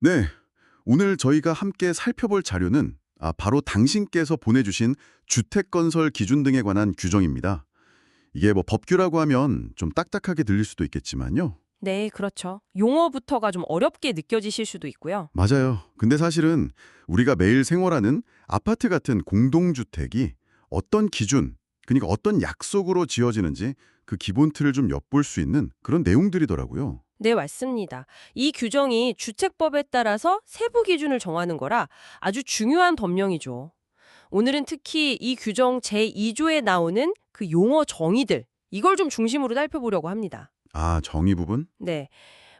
네, 오늘 저희가 함께 살펴볼 자료는 바로 당신께서 보내주신 주택건설 기준 등에 관한 규정입니다. 이게 뭐 법규라고 하면 좀 딱딱하게 들릴 수도 있겠지만요. 네, 그렇죠. 용어부터가 좀 어렵게 느껴지실 수도 있고요. 맞아요. 근데 사실은 우리가 매일 생활하는 아파트 같은 공동주택이 어떤 기준, 그러니까 어떤 약속으로 지어지는지 그 기본 틀을 좀 엿볼 수 있는 그런 내용들이더라고요. 네, 맞습니다. 이 규정이 주택법에 따라서 세부 기준을 정하는 거라 아주 중요한 법령이죠. 오늘은 특히 이 규정 제2조에 나오는 그 용어 정의들, 이걸 좀 중심으로 살펴보려고 합니다. 정의 부분? 네.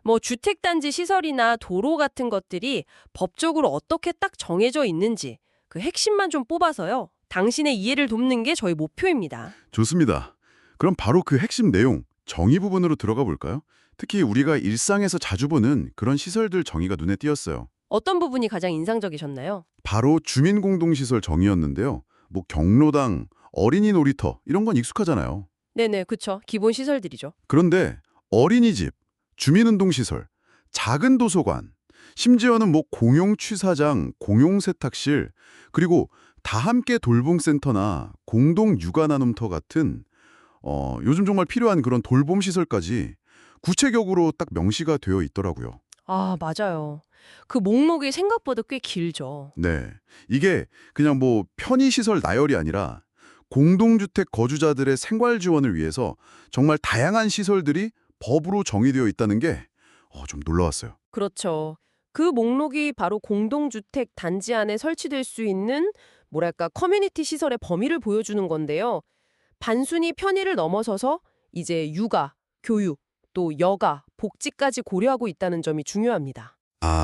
뭐 주택단지 시설이나 도로 같은 것들이 법적으로 어떻게 딱 정해져 있는지 그 핵심만 좀 뽑아서요. 당신의 이해를 돕는 게 저희 목표입니다. 좋습니다. 그럼 바로 그 핵심 내용, 정의 부분으로 들어가 볼까요? 특히 우리가 일상에서 자주 보는 그런 시설들 정의가 눈에 띄었어요. 어떤 부분이 가장 인상적이셨나요? 바로 주민공동시설 정의였는데요. 뭐 경로당, 어린이 놀이터 이런 건 익숙하잖아요. 네네, 그쵸. 기본 시설들이죠. 그런데 어린이집, 주민운동시설, 작은 도서관, 심지어는 뭐 공용취사장, 공용세탁실, 그리고 다함께 돌봄센터나 공동육아나눔터 같은 요즘 정말 필요한 그런 돌봄시설까지 구체적으로 딱 명시가 되어 있더라고요. 아, 맞아요. 그 목록이 생각보다 꽤 길죠. 네. 이게 그냥 뭐 편의시설 나열이 아니라 공동주택 거주자들의 생활 지원을 위해서 정말 다양한 시설들이 법으로 정의되어 있다는 게 좀 놀라웠어요. 그렇죠. 그 목록이 바로 공동주택 단지 안에 설치될 수 있는 뭐랄까 커뮤니티 시설의 범위를 보여주는 건데요. 단순히 편의를 넘어서서 이제 육아, 교육, 또 여가, 복지까지 고려하고 있다는 점이 중요합니다.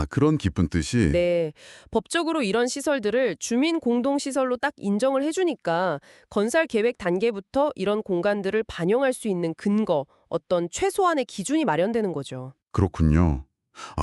그런 깊은 뜻이 네, 법적으로 이런 시설들을 주민 공동시설로 딱 인정을 해주니까 건설 계획 단계부터 이런 공간들을 반영할 수 있는 근거, 어떤 최소한의 기준이 마련되는 거죠. 그렇군요.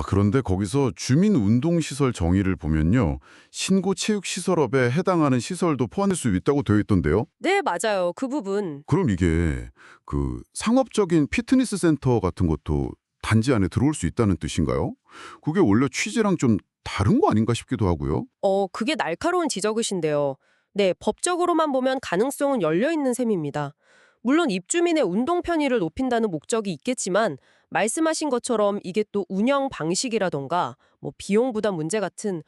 그런데 거기서 주민운동시설 정의를 보면요. 신고체육시설업에 해당하는 시설도 포함될 수 있다고 되어 있던데요. 네, 맞아요. 그 부분. 그럼 이게 그 상업적인 피트니스 센터 같은 것도 단지 안에 들어올 수 있다는 뜻인가요? 그게 원래 취지랑 좀 다른 거 아닌가 싶기도 하고요. 그게 날카로운 지적이신데요. 네, 법적으로만 보면 가능성은 열려 있는 셈입니다. 물론 입주민의 운동 편의를 높인다는 목적이 있겠지만 말씀하신 것처럼 이게 또 운영 방식이라던가 뭐 비용 부담 문제 같은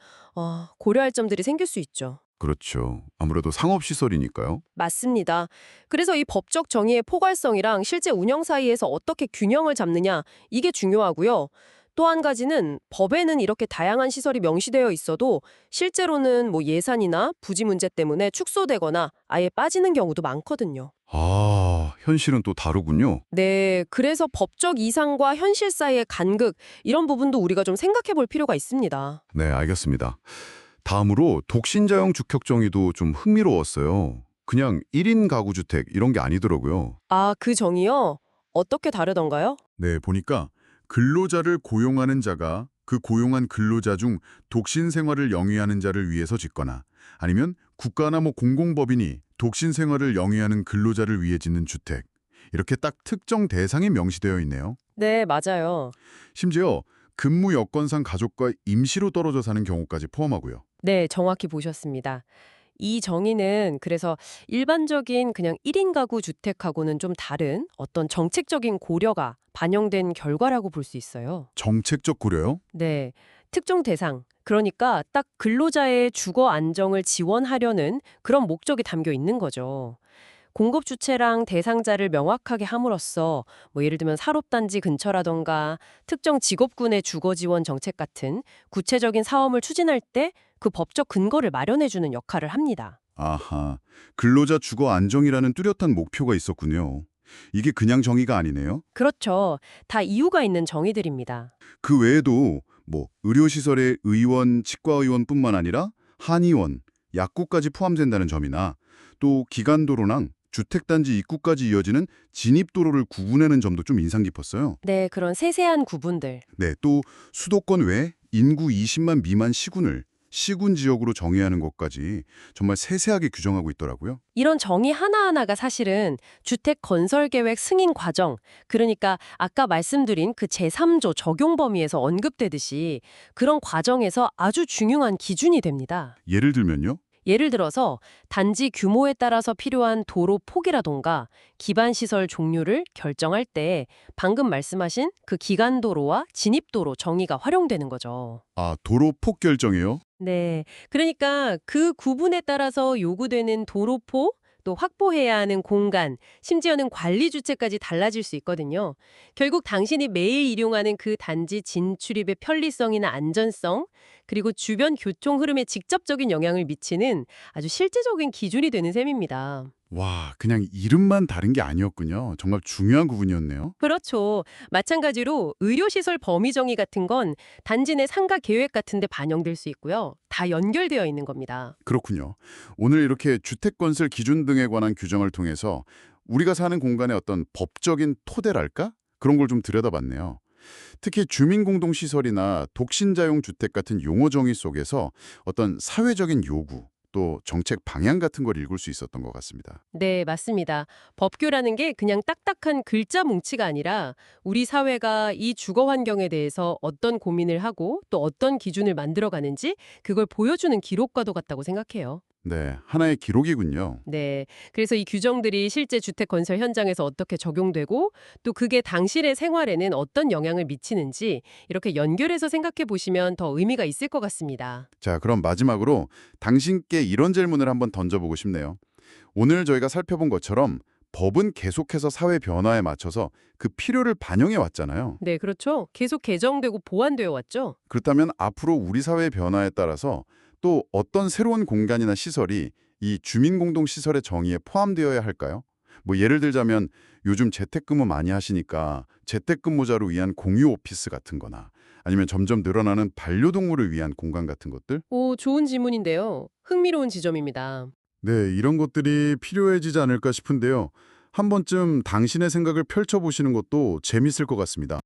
고려할 점들이 생길 수 있죠. 그렇죠. 아무래도 상업시설이니까요. 맞습니다. 그래서 이 법적 정의의 포괄성이랑 실제 운영 사이에서 어떻게 균형을 잡느냐 이게 중요하고요. 또 한 가지는 법에는 이렇게 다양한 시설이 명시되어 있어도 실제로는 뭐 예산이나 부지 문제 때문에 축소되거나 아예 빠지는 경우도 많거든요. 현실은 또 다르군요. 네, 그래서 법적 이상과 현실 사이의 간극 이런 부분도 우리가 좀 생각해 볼 필요가 있습니다. 네, 알겠습니다. 다음으로 독신자용 주택 정의도 좀 흥미로웠어요. 그냥 1인 가구 주택 이런 게 아니더라고요. 아, 그 정의요? 어떻게 다르던가요? 네, 보니까 근로자를 고용하는 자가 그 고용한 근로자 중 독신 생활을 영위하는 자를 위해서 짓거나 아니면 국가나 뭐 공공법인이 독신 생활을 영위하는 근로자를 위해 짓는 주택. 이렇게 딱 특정 대상이 명시되어 있네요. 네, 맞아요. 심지어 근무 여건상 가족과 임시로 떨어져 사는 경우까지 포함하고요. 네, 정확히 보셨습니다. 이 정의는 그래서 일반적인 그냥 1인 가구 주택하고는 좀 다른 어떤 정책적인 고려가 반영된 결과라고 볼 수 있어요. 정책적 고려요? 네, 특정 대상, 그러니까 딱 근로자의 주거 안정을 지원하려는 그런 목적이 담겨 있는 거죠. 공급 주체랑 대상자를 명확하게 함으로써 뭐 예를 들면 산업단지 근처라던가 특정 직업군의 주거 지원 정책 같은 구체적인 사업을 추진할 때 그 법적 근거를 마련해주는 역할을 합니다. 아하, 근로자 주거 안정이라는 뚜렷한 목표가 있었군요. 이게 그냥 정의가 아니네요. 그렇죠. 다 이유가 있는 정의들입니다. 그 외에도 뭐 의료시설의 의원, 치과의원뿐만 아니라 한의원, 약국까지 포함된다는 점이나 또 기간도로랑 주택단지 입구까지 이어지는 진입도로를 구분하는 점도 좀 인상 깊었어요. 네, 그런 세세한 구분들. 네, 또 수도권 외 인구 20만 미만 시군을 시군 지역으로 정의하는 것까지 정말 세세하게 규정하고 있더라고요. 이런 정의 하나하나가 사실은 주택 건설 계획 승인 과정, 그러니까 아까 말씀드린 그 제3조 적용 범위에서 언급되듯이 그런 과정에서 아주 중요한 기준이 됩니다. 예를 들면요. 예를 들어서 단지 규모에 따라서 필요한 도로 폭이라던가 기반 시설 종류를 결정할 때 방금 말씀하신 그 기간도로와 진입도로 정의가 활용되는 거죠. 아, 도로 폭 결정이요? 네. 그러니까 그 구분에 따라서 요구되는 도로폭, 또 확보해야 하는 공간, 심지어는 관리 주체까지 달라질 수 있거든요. 결국 당신이 매일 이용하는 그 단지 진출입의 편리성이나 안전성, 그리고 주변 교통 흐름에 직접적인 영향을 미치는 아주 실제적인 기준이 되는 셈입니다. 와, 그냥 이름만 다른 게 아니었군요. 정말 중요한 구분이었네요. 그렇죠. 마찬가지로 의료시설 범위 정의 같은 건 단지 내 상가 계획 같은 데 반영될 수 있고요. 다 연결되어 있는 겁니다. 그렇군요. 오늘 이렇게 주택 건설 기준 등에 관한 규정을 통해서 우리가 사는 공간의 어떤 법적인 토대랄까? 그런 걸 좀 들여다봤네요. 특히 주민공동시설이나 독신자용 주택 같은 용어 정의 속에서 어떤 사회적인 요구, 또 정책 방향 같은 걸 읽을 수 있었던 것 같습니다. 네, 맞습니다. 법규라는 게 그냥 딱딱한 글자 뭉치가 아니라 우리 사회가 이 주거 환경에 대해서 어떤 고민을 하고 또 어떤 기준을 만들어가는지 그걸 보여주는 기록과도 같다고 생각해요. 네, 하나의 기록이군요. 네. 그래서 이 규정들이 실제 주택 건설 현장에서 어떻게 적용되고 또 그게 당신의 생활에는 어떤 영향을 미치는지 이렇게 연결해서 생각해 보시면 더 의미가 있을 것 같습니다. 자, 그럼 마지막으로 당신께 이런 질문을 한번 던져보고 싶네요. 오늘 저희가 살펴본 것처럼 법은 계속해서 사회 변화에 맞춰서 그 필요를 반영해 왔잖아요. 네, 그렇죠. 계속 개정되고 보완되어 왔죠. 그렇다면 앞으로 우리 사회의 변화에 따라서 또 어떤 새로운 공간이나 시설이 이 주민공동시설의 정의에 포함되어야 할까요? 뭐 예를 들자면 요즘 재택근무 많이 하시니까 재택근무자를 위한 공유 오피스 같은 거나 아니면 점점 늘어나는 반려동물을 위한 공간 같은 것들? 오, 좋은 질문인데요. 흥미로운 지점입니다. 네, 이런 것들이 필요해지지 않을까 싶은데요. 한 번쯤 당신의 생각을 펼쳐보시는 것도 재밌을 것 같습니다.